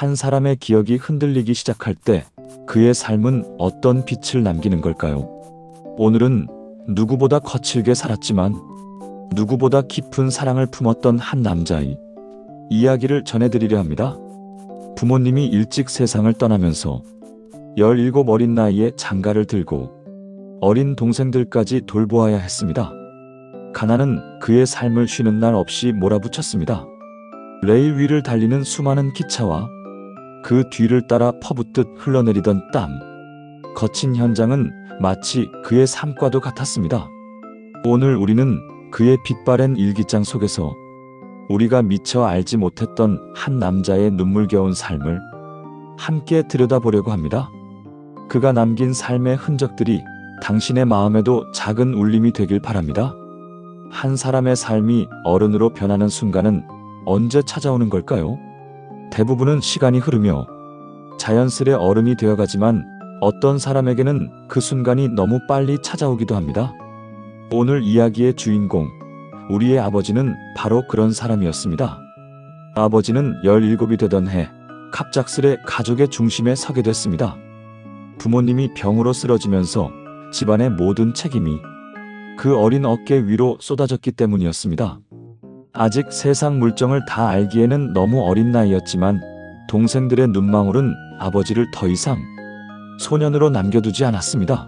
한 사람의 기억이 흔들리기 시작할 때 그의 삶은 어떤 빛을 남기는 걸까요? 오늘은 누구보다 거칠게 살았지만 누구보다 깊은 사랑을 품었던 한 남자의 이야기를 전해드리려 합니다. 부모님이 일찍 세상을 떠나면서 17 어린 나이에 장가를 들고 어린 동생들까지 돌보아야 했습니다. 가난은 그의 삶을 쉬는 날 없이 몰아붙였습니다. 레일 위를 달리는 수많은 기차와 그 뒤를 따라 퍼붓듯 흘러내리던 땀, 거친 현장은 마치 그의 삶과도 같았습니다. 오늘 우리는 그의 빛바랜 일기장 속에서 우리가 미처 알지 못했던 한 남자의 눈물겨운 삶을 함께 들여다보려고 합니다. 그가 남긴 삶의 흔적들이 당신의 마음에도 작은 울림이 되길 바랍니다. 한 사람의 삶이 어른으로 변하는 순간은 언제 찾아오는 걸까요? 대부분은 시간이 흐르며 자연스레 어른이 되어가지만 어떤 사람에게는 그 순간이 너무 빨리 찾아오기도 합니다. 오늘 이야기의 주인공, 우리의 아버지는 바로 그런 사람이었습니다. 아버지는 17이 되던 해 갑작스레 가족의 중심에 서게 됐습니다. 부모님이 병으로 쓰러지면서 집안의 모든 책임이 그 어린 어깨 위로 쏟아졌기 때문이었습니다. 아직 세상 물정을 다 알기에는 너무 어린 나이였지만 동생들의 눈망울은 아버지를 더 이상 소년으로 남겨두지 않았습니다.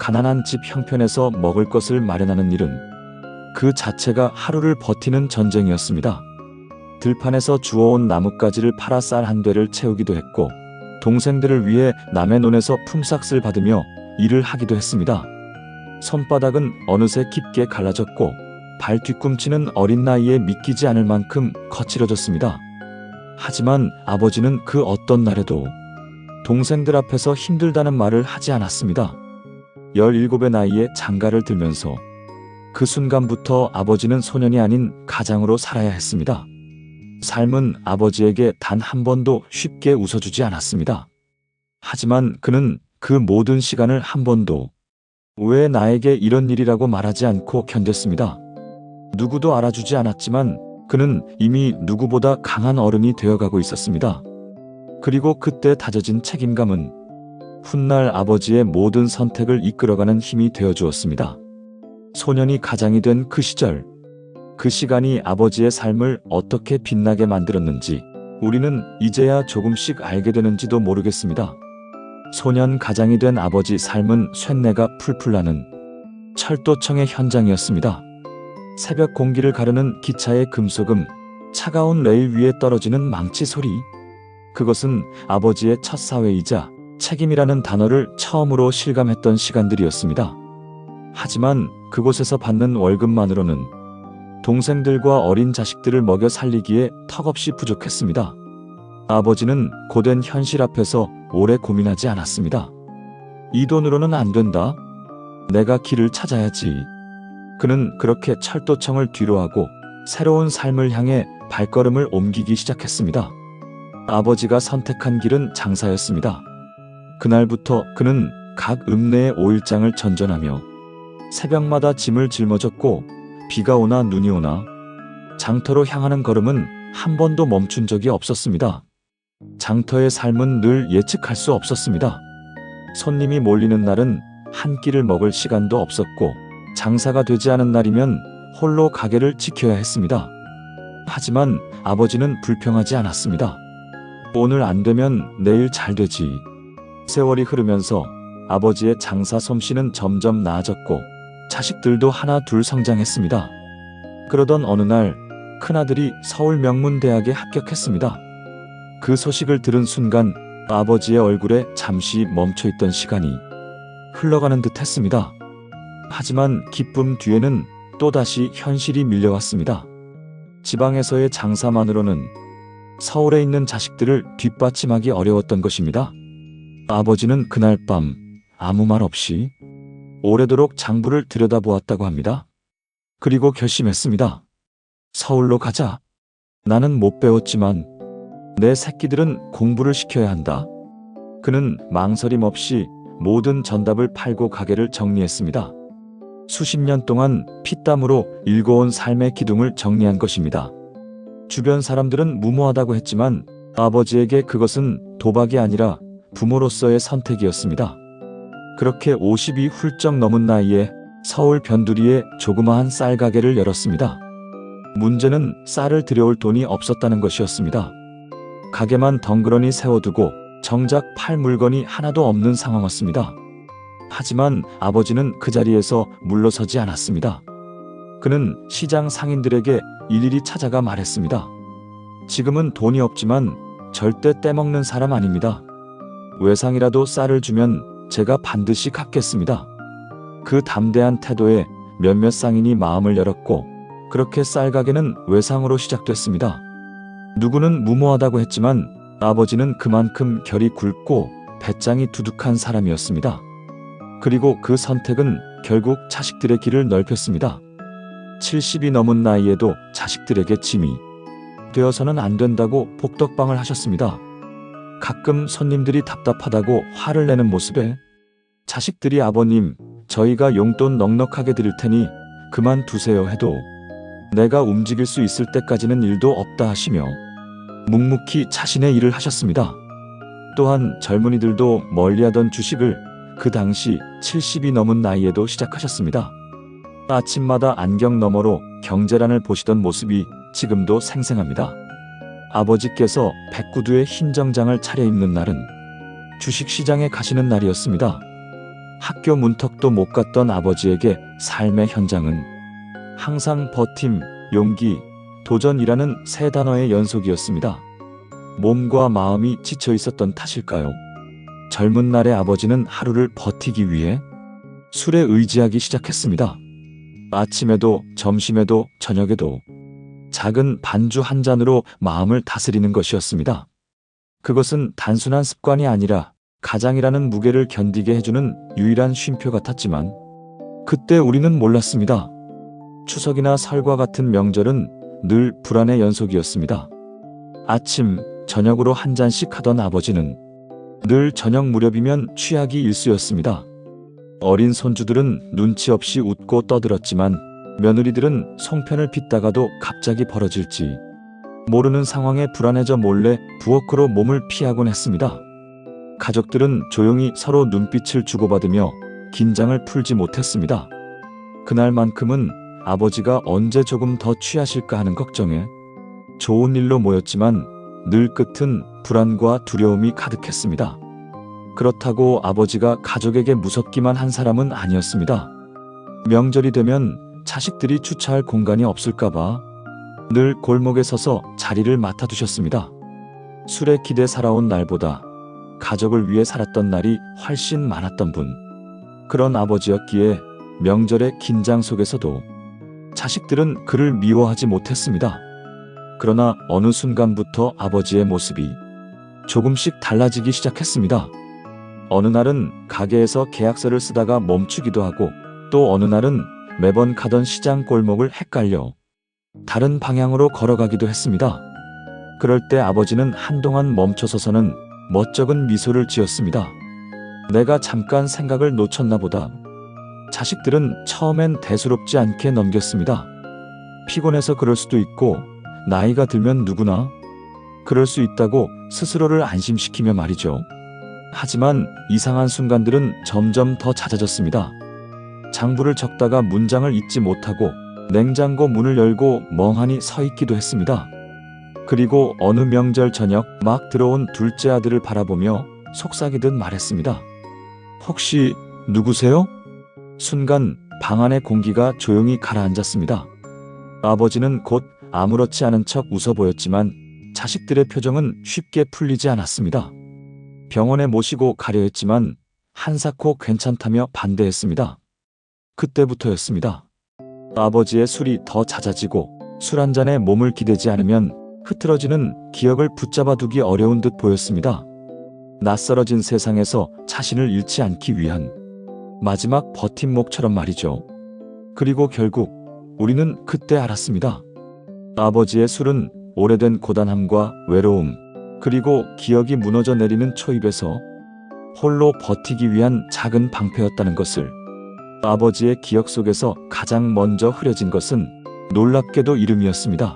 가난한 집 형편에서 먹을 것을 마련하는 일은 그 자체가 하루를 버티는 전쟁이었습니다. 들판에서 주워온 나뭇가지를 팔아 쌀 한 되를 채우기도 했고 동생들을 위해 남의 논에서 품삯을 받으며 일을 하기도 했습니다. 손바닥은 어느새 깊게 갈라졌고 발 뒤꿈치는 어린 나이에 믿기지 않을 만큼 거칠어졌습니다. 하지만 아버지는 그 어떤 날에도 동생들 앞에서 힘들다는 말을 하지 않았습니다. 17의 나이에 장가를 들면서 그 순간부터 아버지는 소년이 아닌 가장으로 살아야 했습니다. 삶은 아버지에게 단 한 번도 쉽게 웃어주지 않았습니다. 하지만 그는 그 모든 시간을 한 번도 왜 나에게 이런 일이라고 말하지 않고 견뎠습니다. 누구도 알아주지 않았지만 그는 이미 누구보다 강한 어른이 되어가고 있었습니다. 그리고 그때 다져진 책임감은 훗날 아버지의 모든 선택을 이끌어가는 힘이 되어주었습니다. 소년이 가장이 된 그 시절, 그 시간이 아버지의 삶을 어떻게 빛나게 만들었는지 우리는 이제야 조금씩 알게 되는지도 모르겠습니다. 소년 가장이 된 아버지 삶은 쇳내가 풀풀 나는 철도청의 현장이었습니다. 새벽 공기를 가르는 기차의 금소금, 차가운 레일 위에 떨어지는 망치 소리. 그것은 아버지의 첫 사회이자 책임이라는 단어를 처음으로 실감했던 시간들이었습니다. 하지만 그곳에서 받는 월급만으로는 동생들과 어린 자식들을 먹여 살리기에 턱없이 부족했습니다. 아버지는 고된 현실 앞에서 오래 고민하지 않았습니다. 이 돈으로는 안 된다. 내가 길을 찾아야지. 그는 그렇게 철도청을 뒤로하고 새로운 삶을 향해 발걸음을 옮기기 시작했습니다. 아버지가 선택한 길은 장사였습니다. 그날부터 그는 각 읍내의 오일장을 전전하며 새벽마다 짐을 짊어졌고 비가 오나 눈이 오나 장터로 향하는 걸음은 한 번도 멈춘 적이 없었습니다. 장터의 삶은 늘 예측할 수 없었습니다. 손님이 몰리는 날은 한 끼를 먹을 시간도 없었고 장사가 되지 않은 날이면 홀로 가게를 지켜야 했습니다. 하지만 아버지는 불평하지 않았습니다. 오늘 안 되면 내일 잘 되지. 세월이 흐르면서 아버지의 장사 솜씨는 점점 나아졌고 자식들도 하나 둘 성장했습니다. 그러던 어느 날 큰아들이 서울 명문대학에 합격했습니다. 그 소식을 들은 순간 아버지의 얼굴에 잠시 멈춰있던 시간이 흘러가는 듯 했습니다. 하지만 기쁨 뒤에는 또다시 현실이 밀려왔습니다. 지방에서의 장사만으로는 서울에 있는 자식들을 뒷받침하기 어려웠던 것입니다. 아버지는 그날 밤 아무 말 없이 오래도록 장부를 들여다보았다고 합니다. 그리고 결심했습니다. 서울로 가자. 나는 못 배웠지만 내 새끼들은 공부를 시켜야 한다. 그는 망설임 없이 모든 전답을 팔고 가게를 정리했습니다. 수십 년 동안 피땀으로 일궈온 삶의 기둥을 정리한 것입니다. 주변 사람들은 무모하다고 했지만 아버지에게 그것은 도박이 아니라 부모로서의 선택이었습니다. 그렇게 50이 훌쩍 넘은 나이에 서울 변두리에 조그마한 쌀 가게를 열었습니다. 문제는 쌀을 들여올 돈이 없었다는 것이었습니다. 가게만 덩그러니 세워두고 정작 팔 물건이 하나도 없는 상황이었습니다. 하지만 아버지는 그 자리에서 물러서지 않았습니다. 그는 시장 상인들에게 일일이 찾아가 말했습니다. 지금은 돈이 없지만 절대 떼먹는 사람 아닙니다. 외상이라도 쌀을 주면 제가 반드시 갚겠습니다. 그 담대한 태도에 몇몇 상인이 마음을 열었고 그렇게 쌀 가게는 외상으로 시작됐습니다. 누구는 무모하다고 했지만 아버지는 그만큼 결이 굵고 배짱이 두둑한 사람이었습니다. 그리고 그 선택은 결국 자식들의 길을 넓혔습니다. 70이 넘은 나이에도 자식들에게 짐이 되어서는 안 된다고 복덕방을 하셨습니다. 가끔 손님들이 답답하다고 화를 내는 모습에 자식들이 아버님, 저희가 용돈 넉넉하게 드릴 테니 그만두세요 해도 내가 움직일 수 있을 때까지는 일도 없다 하시며 묵묵히 자신의 일을 하셨습니다. 또한 젊은이들도 멀리하던 주식을 그 당시 70이 넘은 나이에도 시작하셨습니다. 아침마다 안경 너머로 경제란을 보시던 모습이 지금도 생생합니다. 아버지께서 백구두에 흰 정장을 차려입는 날은 주식시장에 가시는 날이었습니다. 학교 문턱도 못 갔던 아버지에게 삶의 현장은 항상 버팀, 용기, 도전이라는 세 단어의 연속이었습니다. 몸과 마음이 지쳐 있었던 탓일까요? 젊은 날의 아버지는 하루를 버티기 위해 술에 의지하기 시작했습니다. 아침에도 점심에도 저녁에도 작은 반주 한 잔으로 마음을 다스리는 것이었습니다. 그것은 단순한 습관이 아니라 가장이라는 무게를 견디게 해주는 유일한 쉼표 같았지만 그때 우리는 몰랐습니다. 추석이나 설과 같은 명절은 늘 불안의 연속이었습니다. 아침, 저녁으로 한 잔씩 하던 아버지는 늘 저녁 무렵이면 취하기 일쑤였습니다. 어린 손주들은 눈치 없이 웃고 떠들었지만 며느리들은 송편을 빚다가도 갑자기 벌어질지 모르는 상황에 불안해져 몰래 부엌으로 몸을 피하곤 했습니다. 가족들은 조용히 서로 눈빛을 주고받으며 긴장을 풀지 못했습니다. 그날만큼은 아버지가 언제 조금 더 취하실까 하는 걱정에 좋은 일로 모였지만 늘 끝은 불안과 두려움이 가득했습니다. 그렇다고 아버지가 가족에게 무섭기만 한 사람은 아니었습니다. 명절이 되면 자식들이 주차할 공간이 없을까봐 늘 골목에 서서 자리를 맡아두셨습니다. 술에 기대 살아온 날보다 가족을 위해 살았던 날이 훨씬 많았던 분. 그런 아버지였기에 명절의 긴장 속에서도 자식들은 그를 미워하지 못했습니다. 그러나 어느 순간부터 아버지의 모습이 조금씩 달라지기 시작했습니다. 어느 날은 가게에서 계약서를 쓰다가 멈추기도 하고 또 어느 날은 매번 가던 시장 골목을 헷갈려 다른 방향으로 걸어가기도 했습니다. 그럴 때 아버지는 한동안 멈춰서서는 멋쩍은 미소를 지었습니다. 내가 잠깐 생각을 놓쳤나 보다. 자식들은 처음엔 대수롭지 않게 넘겼습니다. 피곤해서 그럴 수도 있고 나이가 들면 누구나 그럴 수 있다고 스스로를 안심시키며 말이죠. 하지만 이상한 순간들은 점점 더 잦아졌습니다. 장부를 적다가 문장을 읽지 못하고 냉장고 문을 열고 멍하니 서 있기도 했습니다. 그리고 어느 명절 저녁 막 들어온 둘째 아들을 바라보며 속삭이듯 말했습니다. 혹시 누구세요? 순간 방 안의 공기가 조용히 가라앉았습니다. 아버지는 곧 아무렇지 않은 척 웃어 보였지만 자식들의 표정은 쉽게 풀리지 않았습니다. 병원에 모시고 가려 했지만 한사코 괜찮다며 반대했습니다. 그때부터였습니다. 아버지의 술이 더 잦아지고 술 한 잔에 몸을 기대지 않으면 흐트러지는 기억을 붙잡아두기 어려운 듯 보였습니다. 낯설어진 세상에서 자신을 잃지 않기 위한 마지막 버팀목처럼 말이죠. 그리고 결국 우리는 그때 알았습니다. 아버지의 술은 오래된 고단함과 외로움, 그리고 기억이 무너져 내리는 초입에서 홀로 버티기 위한 작은 방패였다는 것을. 아버지의 기억 속에서 가장 먼저 흐려진 것은 놀랍게도 이름이었습니다.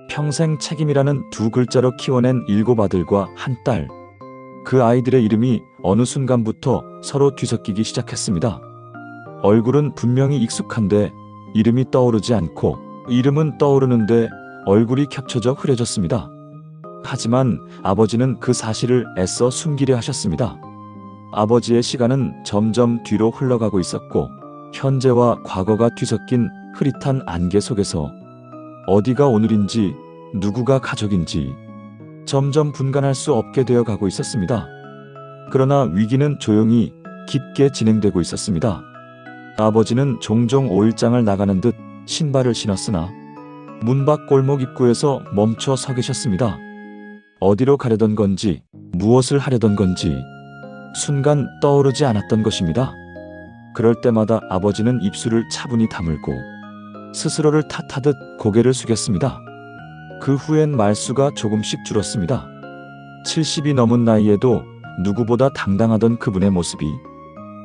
평생 책임이라는 두 글자로 키워낸 7 아들과 1 딸. 그 아이들의 이름이 어느 순간부터 서로 뒤섞이기 시작했습니다. 얼굴은 분명히 익숙한데 이름이 떠오르지 않고, 이름은 떠오르는데 얼굴이 겹쳐져 흐려졌습니다. 하지만 아버지는 그 사실을 애써 숨기려 하셨습니다. 아버지의 시간은 점점 뒤로 흘러가고 있었고, 현재와 과거가 뒤섞인 흐릿한 안개 속에서 어디가 오늘인지, 누구가 가족인지 점점 분간할 수 없게 되어 가고 있었습니다. 그러나 위기는 조용히 깊게 진행되고 있었습니다. 아버지는 종종 오일장을 나가는 듯 신발을 신었으나 문 밖 골목 입구에서 멈춰 서 계셨습니다. 어디로 가려던 건지, 무엇을 하려던 건지 순간 떠오르지 않았던 것입니다. 그럴 때마다 아버지는 입술을 차분히 다물고 스스로를 탓하듯 고개를 숙였습니다. 그 후엔 말수가 조금씩 줄었습니다. 70이 넘은 나이에도 누구보다 당당하던 그분의 모습이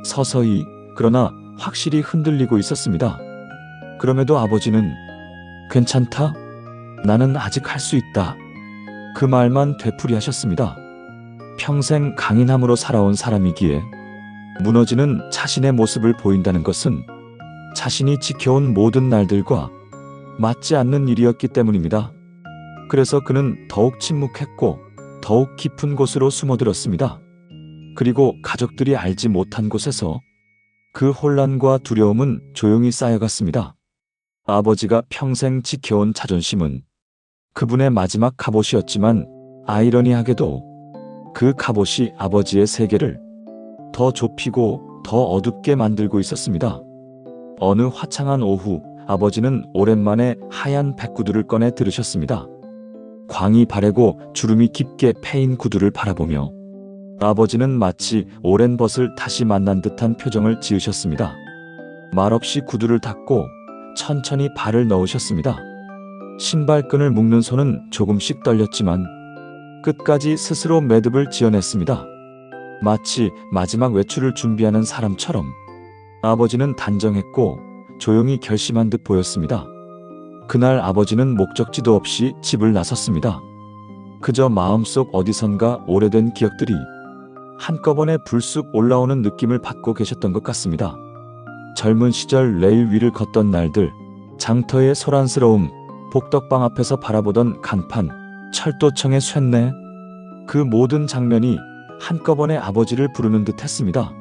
서서히, 그러나 확실히 흔들리고 있었습니다. 그럼에도 아버지는 괜찮다? 나는 아직 할 수 있다. 그 말만 되풀이하셨습니다. 평생 강인함으로 살아온 사람이기에 무너지는 자신의 모습을 보인다는 것은 자신이 지켜온 모든 날들과 맞지 않는 일이었기 때문입니다. 그래서 그는 더욱 침묵했고 더욱 깊은 곳으로 숨어들었습니다. 그리고 가족들이 알지 못한 곳에서 그 혼란과 두려움은 조용히 쌓여갔습니다. 아버지가 평생 지켜온 자존심은 그분의 마지막 갑옷이었지만, 아이러니하게도 그 갑옷이 아버지의 세계를 더 좁히고 더 어둡게 만들고 있었습니다. 어느 화창한 오후, 아버지는 오랜만에 하얀 백구두를 꺼내 들으셨습니다. 광이 바래고 주름이 깊게 패인 구두를 바라보며 아버지는 마치 오랜 벗을 다시 만난 듯한 표정을 지으셨습니다. 말없이 구두를 닫고 천천히 발을 넣으셨습니다. 신발끈을 묶는 손은 조금씩 떨렸지만 끝까지 스스로 매듭을 지어냈습니다. 마치 마지막 외출을 준비하는 사람처럼 아버지는 단정했고 조용히 결심한 듯 보였습니다. 그날 아버지는 목적지도 없이 집을 나섰습니다. 그저 마음속 어디선가 오래된 기억들이 한꺼번에 불쑥 올라오는 느낌을 받고 계셨던 것 같습니다. 젊은 시절 레일 위를 걷던 날들, 장터의 소란스러움, 복덕방 앞에서 바라보던 간판, 철도청의 쇳내, 그 모든 장면이 한꺼번에 아버지를 부르는 듯 했습니다.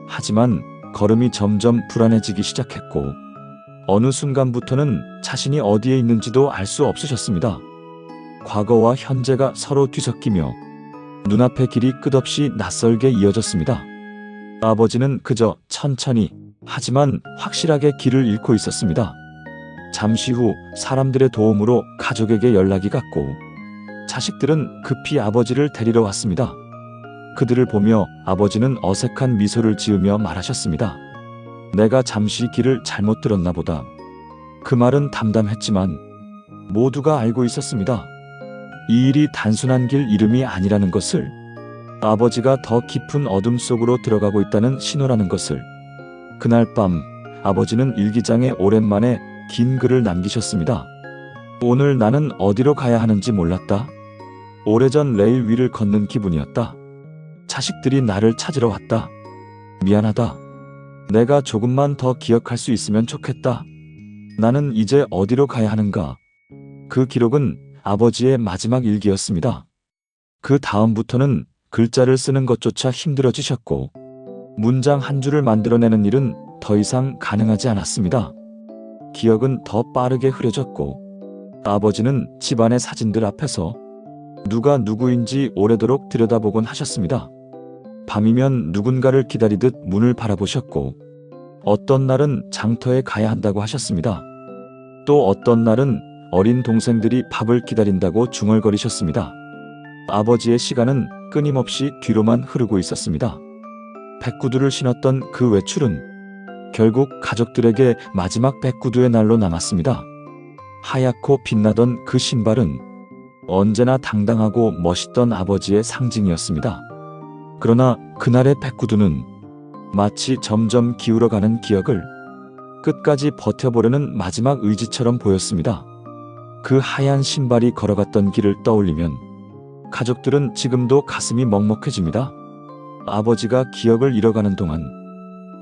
하지만 걸음이 점점 불안해지기 시작했고, 어느 순간부터는 자신이 어디에 있는지도 알 수 없으셨습니다. 과거와 현재가 서로 뒤섞이며 눈앞의 길이 끝없이 낯설게 이어졌습니다. 아버지는 그저 천천히, 하지만 확실하게 길을 잃고 있었습니다. 잠시 후 사람들의 도움으로 가족에게 연락이 갔고, 자식들은 급히 아버지를 데리러 왔습니다. 그들을 보며 아버지는 어색한 미소를 지으며 말하셨습니다. 내가 잠시 길을 잘못 들었나 보다. 그 말은 담담했지만 모두가 알고 있었습니다. 이 일이 단순한 길 이름이 아니라는 것을, 아버지가 더 깊은 어둠 속으로 들어가고 있다는 신호라는 것을. 그날 밤 아버지는 일기장에 오랜만에 긴 글을 남기셨습니다. 오늘 나는 어디로 가야 하는지 몰랐다. 오래전 레일 위를 걷는 기분이었다. 자식들이 나를 찾으러 왔다. 미안하다. 내가 조금만 더 기억할 수 있으면 좋겠다. 나는 이제 어디로 가야 하는가. 그 기록은 아버지의 마지막 일기였습니다. 그 다음부터는 글자를 쓰는 것조차 힘들어지셨고, 문장 한 줄을 만들어내는 일은 더 이상 가능하지 않았습니다. 기억은 더 빠르게 흐려졌고, 아버지는 집안의 사진들 앞에서 누가 누구인지 오래도록 들여다보곤 하셨습니다. 밤이면 누군가를 기다리듯 문을 바라보셨고, 어떤 날은 장터에 가야 한다고 하셨습니다. 또 어떤 날은 어린 동생들이 밥을 기다린다고 중얼거리셨습니다. 아버지의 시간은 끊임없이 뒤로만 흐르고 있었습니다. 백구두를 신었던 그 외출은 결국 가족들에게 마지막 백구두의 날로 남았습니다. 하얗고 빛나던 그 신발은 언제나 당당하고 멋있던 아버지의 상징이었습니다. 그러나 그날의 백구두는 마치 점점 기울어가는 기억을 끝까지 버텨보려는 마지막 의지처럼 보였습니다. 그 하얀 신발이 걸어갔던 길을 떠올리면 가족들은 지금도 가슴이 먹먹해집니다. 아버지가 기억을 잃어가는 동안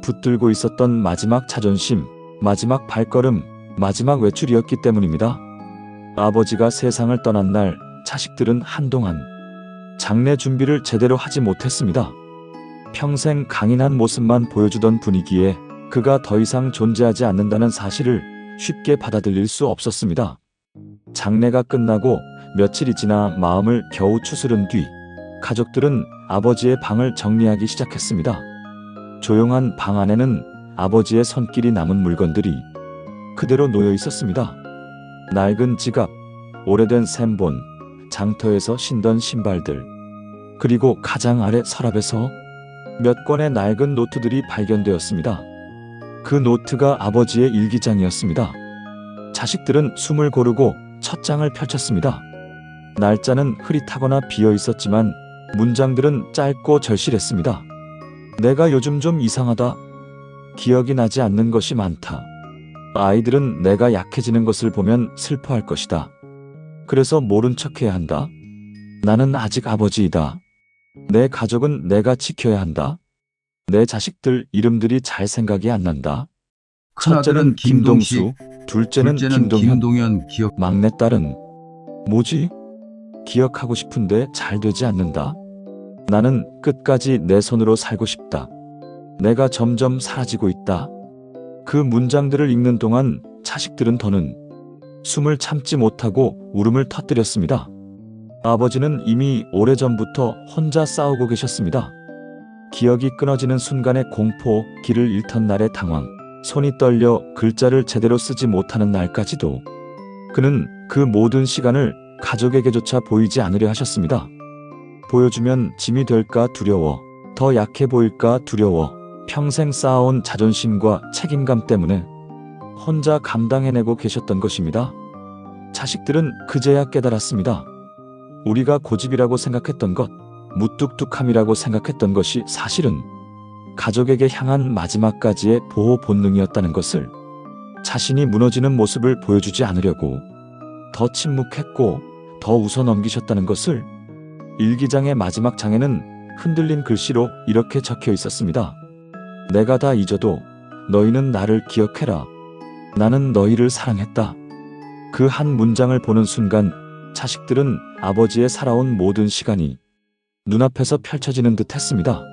붙들고 있었던 마지막 자존심, 마지막 발걸음, 마지막 외출이었기 때문입니다. 아버지가 세상을 떠난 날 자식들은 한동안 장례 준비를 제대로 하지 못했습니다. 평생 강인한 모습만 보여주던 분위기에 그가 더 이상 존재하지 않는다는 사실을 쉽게 받아들일 수 없었습니다. 장례가 끝나고 며칠이 지나 마음을 겨우 추스른 뒤 가족들은 아버지의 방을 정리하기 시작했습니다. 조용한 방 안에는 아버지의 손길이 남은 물건들이 그대로 놓여 있었습니다. 낡은 지갑, 오래된 샘본, 장터에서 신던 신발들, 그리고 가장 아래 서랍에서 몇 권의 낡은 노트들이 발견되었습니다. 그 노트가 아버지의 일기장이었습니다. 자식들은 숨을 고르고 첫 장을 펼쳤습니다. 날짜는 흐릿하거나 비어 있었지만 문장들은 짧고 절실했습니다. 내가 요즘 좀 이상하다. 기억이 나지 않는 것이 많다. 아이들은 내가 약해지는 것을 보면 슬퍼할 것이다. 그래서 모른 척해야 한다. 나는 아직 아버지이다. 내 가족은 내가 지켜야 한다. 내 자식들 이름들이 잘 생각이 안 난다. 첫째는 김동수, 둘째는 김동현, 막내딸은 뭐지? 기억하고 싶은데 잘 되지 않는다. 나는 끝까지 내 손으로 살고 싶다. 내가 점점 사라지고 있다. 그 문장들을 읽는 동안 자식들은 더는 숨을 참지 못하고 울음을 터뜨렸습니다. 아버지는 이미 오래전부터 혼자 싸우고 계셨습니다. 기억이 끊어지는 순간의 공포, 길을 잃던 날의 당황, 손이 떨려 글자를 제대로 쓰지 못하는 날까지도 그는 그 모든 시간을 가족에게조차 보이지 않으려 하셨습니다. 보여주면 짐이 될까 두려워, 더 약해 보일까 두려워, 평생 쌓아온 자존심과 책임감 때문에 혼자 감당해내고 계셨던 것입니다. 자식들은 그제야 깨달았습니다. 우리가 고집이라고 생각했던 것, 무뚝뚝함이라고 생각했던 것이 사실은 가족에게 향한 마지막까지의 보호 본능이었다는 것을, 자신이 무너지는 모습을 보여주지 않으려고 더 침묵했고 더 웃어넘기셨다는 것을. 일기장의 마지막 장에는 흔들린 글씨로 이렇게 적혀 있었습니다. 내가 다 잊어도 너희는 나를 기억해라. 나는 너희를 사랑했다. 그 한 문장을 보는 순간 자식들은 아버지의 살아온 모든 시간이 눈앞에서 펼쳐지는 듯 했습니다.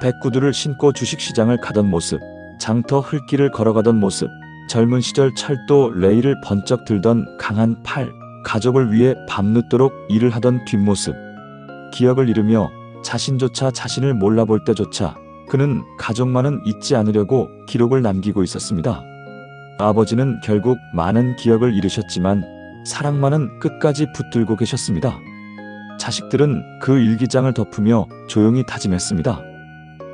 백구두를 신고 주식시장을 가던 모습, 장터 흘길을 걸어가던 모습, 젊은 시절 철도 레일을 번쩍 들던 강한 팔, 가족을 위해 밤늦도록 일을 하던 뒷모습. 기억을 잃으며 자신조차 자신을 몰라볼 때조차 그는 가족만은 잊지 않으려고 기록을 남기고 있었습니다. 아버지는 결국 많은 기억을 잃으셨지만 사랑만은 끝까지 붙들고 계셨습니다. 자식들은 그 일기장을 덮으며 조용히 다짐했습니다.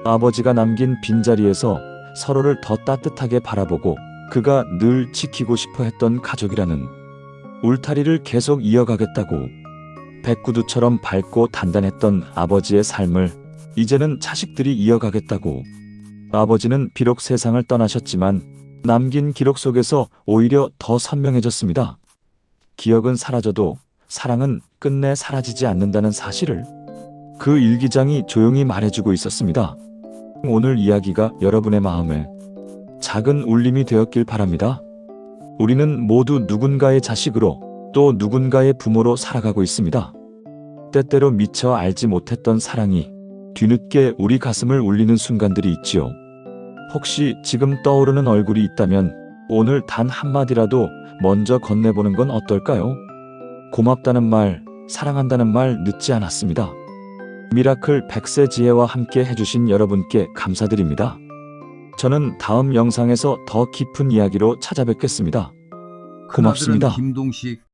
아버지가 남긴 빈자리에서 서로를 더 따뜻하게 바라보고 그가 늘 지키고 싶어 했던 가족이라는 울타리를 계속 이어가겠다고. 백구두처럼 밝고 단단했던 아버지의 삶을 이제는 자식들이 이어가겠다고. 아버지는 비록 세상을 떠나셨지만 남긴 기록 속에서 오히려 더 선명해졌습니다. 기억은 사라져도 사랑은 끝내 사라지지 않는다는 사실을 그 일기장이 조용히 말해주고 있었습니다. 오늘 이야기가 여러분의 마음에 작은 울림이 되었길 바랍니다. 우리는 모두 누군가의 자식으로, 또 누군가의 부모로 살아가고 있습니다. 때때로 미처 알지 못했던 사랑이 뒤늦게 우리 가슴을 울리는 순간들이 있지요. 혹시 지금 떠오르는 얼굴이 있다면 오늘 단 한마디라도 먼저 건네보는 건 어떨까요? 고맙다는 말, 사랑한다는 말 늦지 않았습니다. 미라클 100세 지혜와 함께 해주신 여러분께 감사드립니다. 저는 다음 영상에서 더 깊은 이야기로 찾아뵙겠습니다. 고맙습니다. 김동식